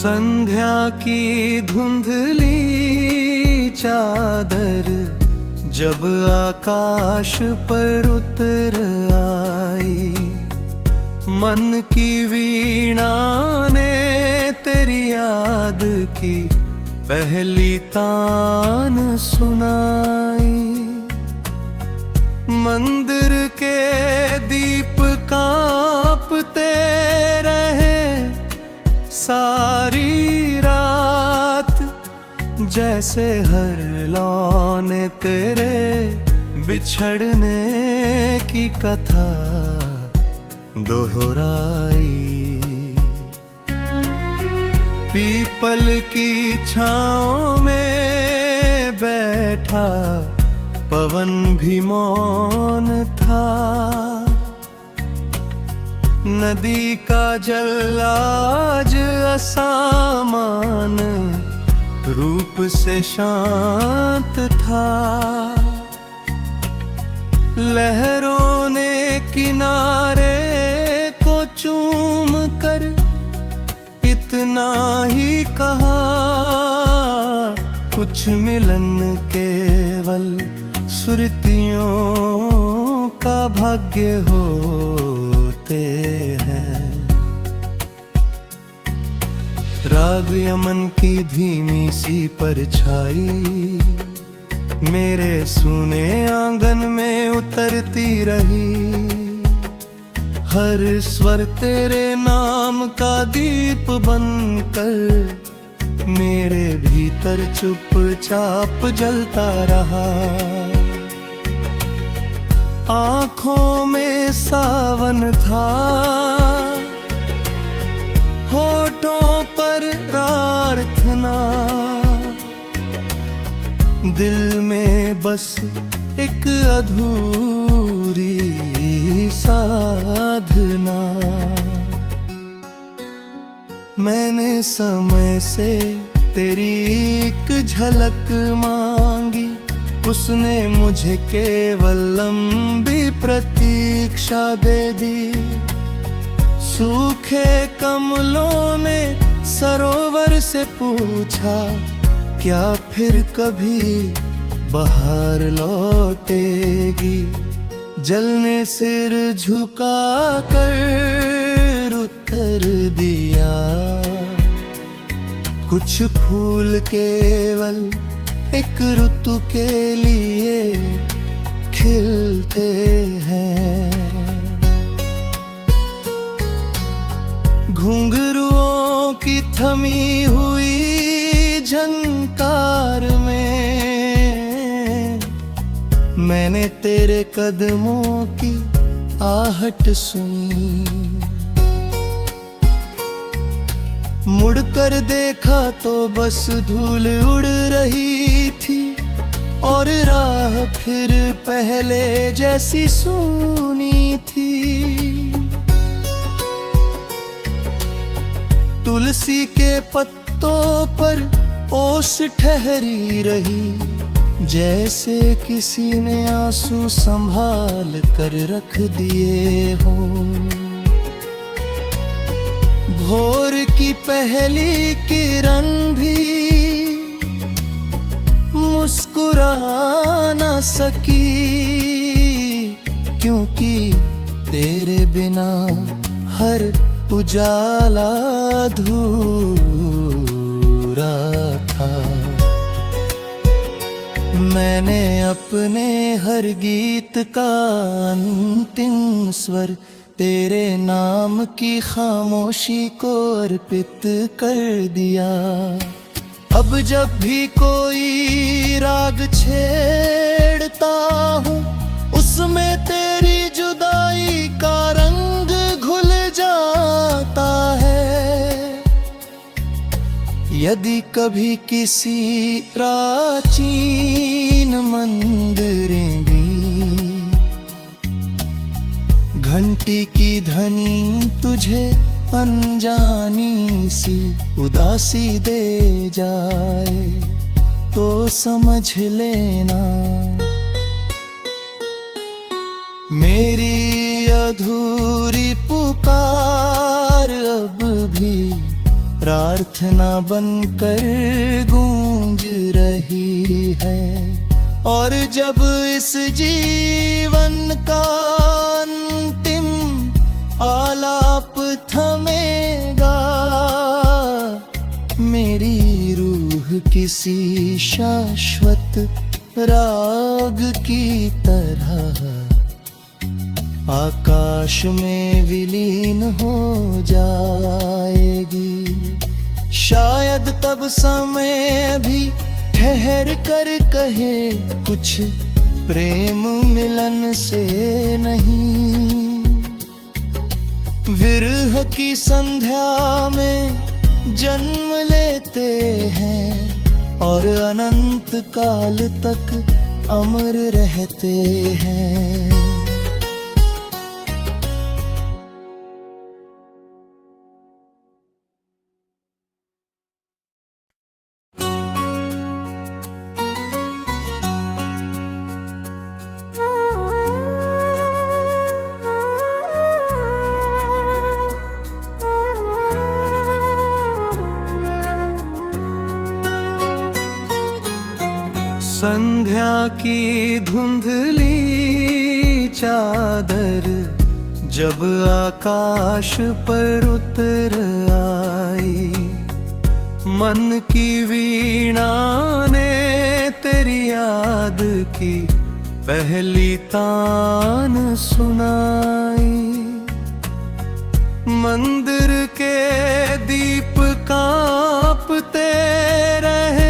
संध्या की धुंधली चादर जब आकाश पर उतर आई, मन की वीणा ने तेरी याद की पहली तान सुनाई। मंदिर के दीप कांपते रहे सारी रात, जैसे हर लौने तेरे बिछड़ने की कथा दोहराई। पीपल की छाँव में बैठा पवन भी मौन था, नदी का जल आज असामान रूप से शांत था। लहरों ने किनारे को चूम कर इतना ही कहा, कुछ मिलन केवल सुरतियों का भाग्य होते हैं। राग यमन की धीमी सी परछाई मेरे सूने आंगन में उतरती रही, हर स्वर तेरे नाम का दीप बनकर मेरे भीतर चुपचाप जलता रहा। आँखों में सावन था, होठों पर प्रार्थना, दिल में बस एक अधूरी साधना। मैंने समय से तेरी एक झलक मांगी, उसने मुझे केवल लंबी प्रतीक्षा दे दी। सूखे कमलों ने सरोवर से पूछा, क्या फिर कभी बहार लौटेगी? जल ने सिर झुका कर उत्तर दिया, कुछ फूल केवल एक ऋतु के लिए खिलते हैं। घुंघरुओं की थमी हुई झंकार में मैंने तेरे कदमों की आहट सुनी। मुड़कर देखा तो बस धूल उड़ रही थी और राह फिर पहले जैसी सूनी थी। तुलसी के पत्तों पर ओस ठहरी रही, जैसे किसी ने आंसू संभाल कर रख दिए हो। भोर की पहली किरण भी मुस्कुरा न सकी, क्योंकि तेरे बिना हर उजाला अधूरा था। मैंने अपने हर गीत का अंतिम स्वर तेरे नाम की खामोशी को अर्पित कर दिया। अब जब भी कोई राग छेड़ता हूँ, उसमें तेरी जुदाई का रंग घुल जाता है। यदि कभी किसी प्राचीन मंदिर भी घंटी की ध्वनि तुझे अनजानी सी उदासी दे जाए, तो समझ लेना मेरी अधूरी पुकार अब भी प्रार्थना बनकर गूंज रही है। और जब इस जीवन का अंतिम आलाप थमेगा, मेरी रूह किसी शाश्वत राग की तरह आकाश में विलीन हो जाएगी। शायद तब समय भी ठहर कर कहे, कुछ प्रेम मिलन से नहीं। विरह की संध्या में जन्म लेते हैं और अनंत काल तक अमर रहते हैं। संध्या की धुंधली चादर जब आकाश पर उतर आई, मन की वीणा ने तेरी याद की पहली तान सुनाई। मंदिर के दीप कांपते रहे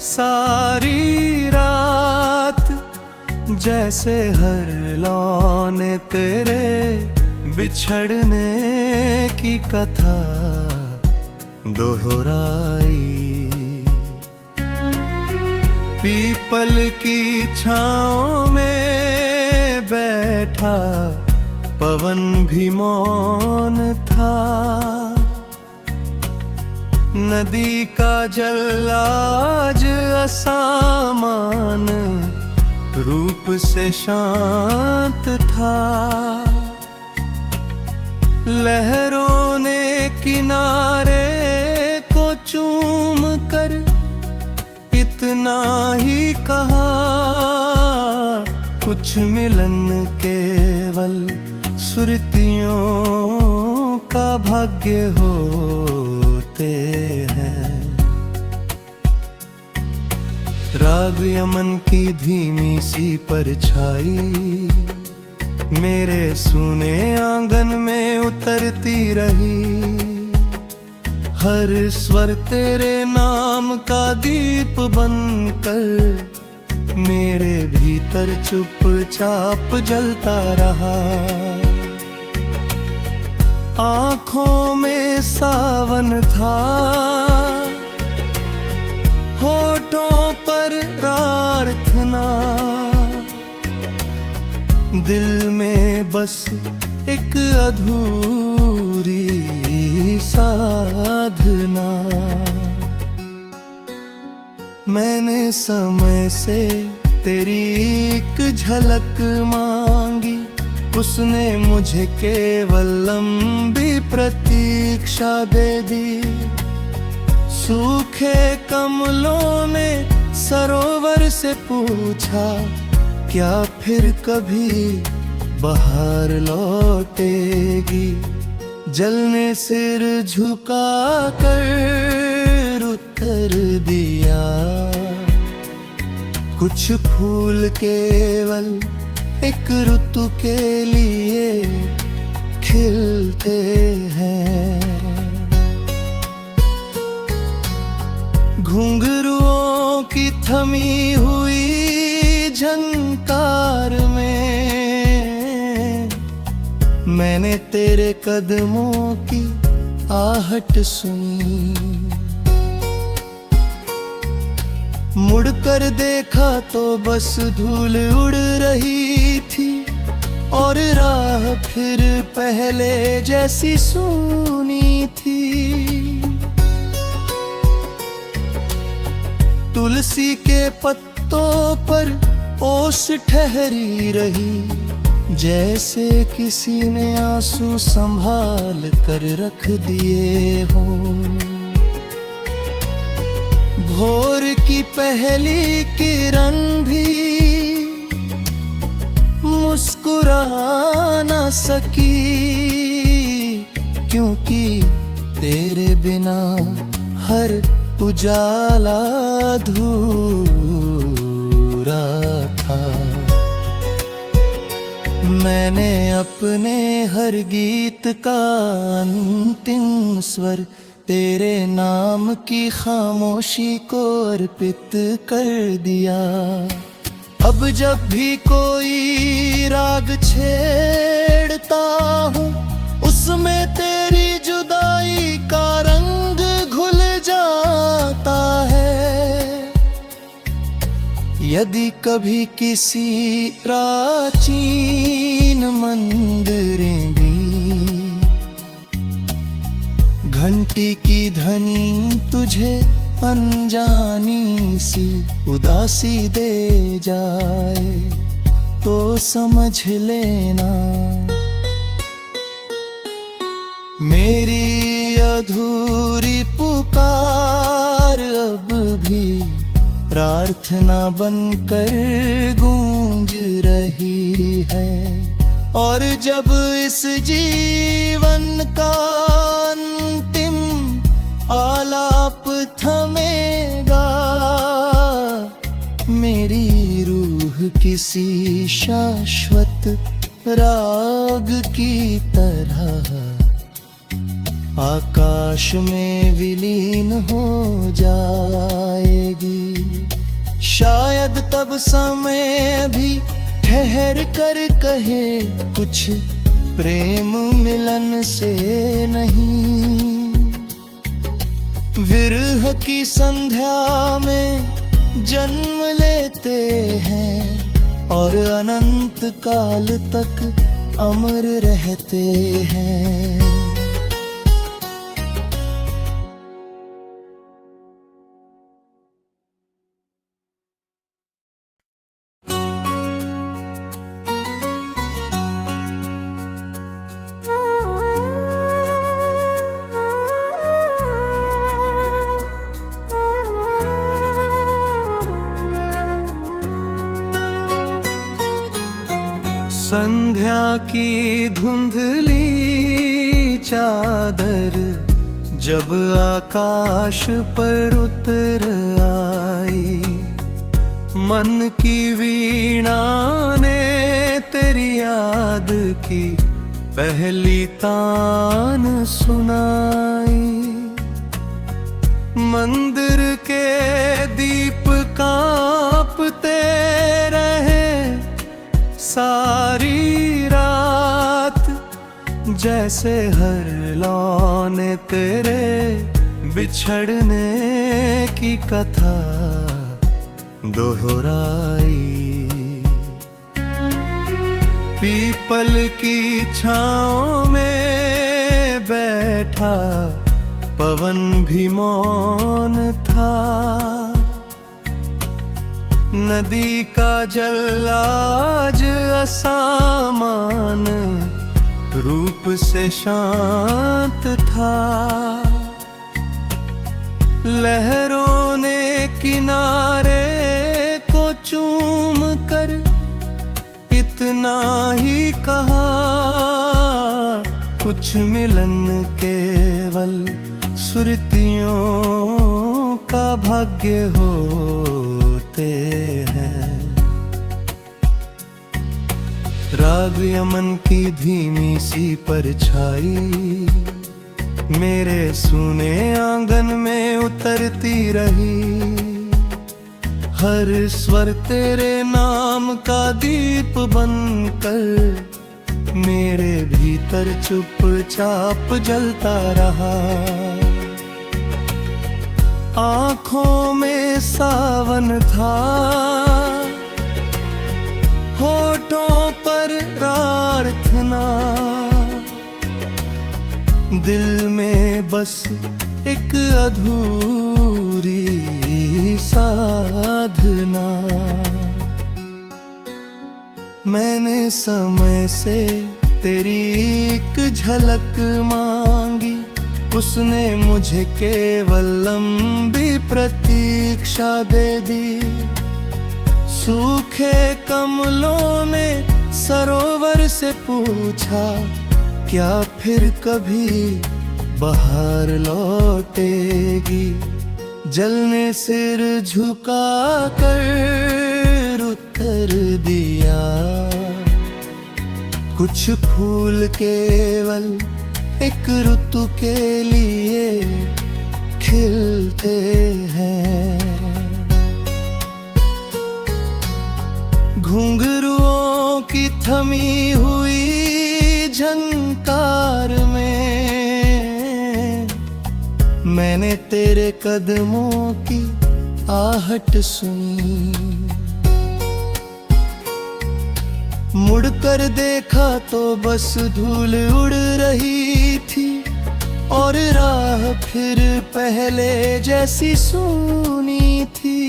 सारी रात, जैसे हर लौने तेरे बिछड़ने की कथा दोहराई। पीपल की छाँव में बैठा पवन भी मौन था। नदी का जल आज असामान रूप से शांत था। लहरों ने किनारे को चूम कर इतना ही कहा, कुछ मिलन केवल सुरतियों का भाग्य होते हैं। राग यमन की धीमी सी परछाई मेरे सूने आंगन में उतरती रही। हर स्वर तेरे नाम का दीप बनकर मेरे भीतर चुपचाप जलता रहा। आँखों में सावन था, होठों पर प्रार्थना, दिल में बस एक अधूरी साधना। मैंने समय से तेरी एक झलक मांगी, उसने मुझे केवल लंबी प्रतीक्षा दे दी। सूखे कमलों ने सरोवर से पूछा, क्या फिर कभी बहार लौटेगी? जल ने सिर झुका कर उत्तर दिया, कुछ फूल केवल एक ऋतु के लिए खिलते हैं। घुंघरुओं की थमी हुई झंकार में मैंने तेरे कदमों की आहट सुनी। मुड़कर देखा तो बस धूल उड़ रही थी और राह फिर पहले जैसी सूनी थी। तुलसी के पत्तों पर ओस ठहरी रही, जैसे किसी ने आंसू संभाल कर रख दिए हो। भोर की पहली किरण भी मुस्कुरा न सकी, क्योंकि तेरे बिना हर उजाला अधूरा था। मैंने अपने हर गीत का अंतिम स्वर तेरे नाम की खामोशी को अर्पित कर दिया। अब जब भी कोई राग छेड़ता हूँ, उसमें तेरी जुदाई का रंग घुल जाता है। यदि कभी किसी प्राचीन मंदिरें भी घंटी की ध्वनि तुझे अनजानी सी उदासी दे जाए, तो समझ लेना मेरी अधूरी पुकार अब भी प्रार्थना बनकर गूंज रही है। और जब इस जीवन का अंतिम आलाप थमेगा, मेरी रूह किसी शाश्वत राग की तरह आकाश में विलीन हो जाएगी। शायद तब समय भी ठहर कर कहे, कुछ प्रेम मिलन से नहीं। विरह की संध्या में जन्म लेते हैं और अनंत काल तक अमर रहते हैं। संध्या की धुंधली चादर जब आकाश पर उतर आई, मन की वीणा ने तेरी याद की पहली तान सुनाई। मंदिर के दीप कांपते रहे सारी रात, जैसे हर लौने तेरे बिछड़ने की कथा दोहराई। पीपल की छाँव में बैठा पवन भी मौन था। नदी का जल आज असामान रूप से शांत था। लहरों ने किनारे को चूम कर इतना ही कहा, कुछ मिलन केवल सुरतियों का भाग्य होते हैं। राग यमन की धीमी सी परछाई मेरे सूने आंगन में उतरती रही। हर स्वर तेरे नाम का दीप बनकर मेरे भीतर चुपचाप जलता रहा। आँखों में सावन था, होठों पर प्रार्थना, दिल में बस एक अधूरी साधना। मैंने समय से तेरी एक झलक मांगी, उसने मुझे केवल लंबी प्रतीक्षा दे दी। सूखे कमलों ने सरोवर से पूछा, क्या फिर कभी बहार लौटेगी? जल ने सिर झुका कर उत्तर दिया, कुछ फूल केवल एक ऋतु के लिए खिलते हैं। घुंघरुओं की थमी हुई झंकार में मैंने तेरे कदमों की आहट सुनी। मुड़कर देखा तो बस धूल उड़ रही थी और राह फिर पहले जैसी सूनी थी।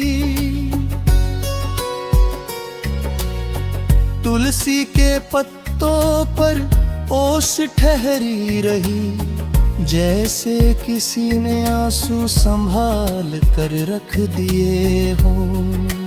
तुलसी के पत्तों पर ओस ठहरी रही, जैसे किसी ने आंसू संभाल कर रख दिए हों।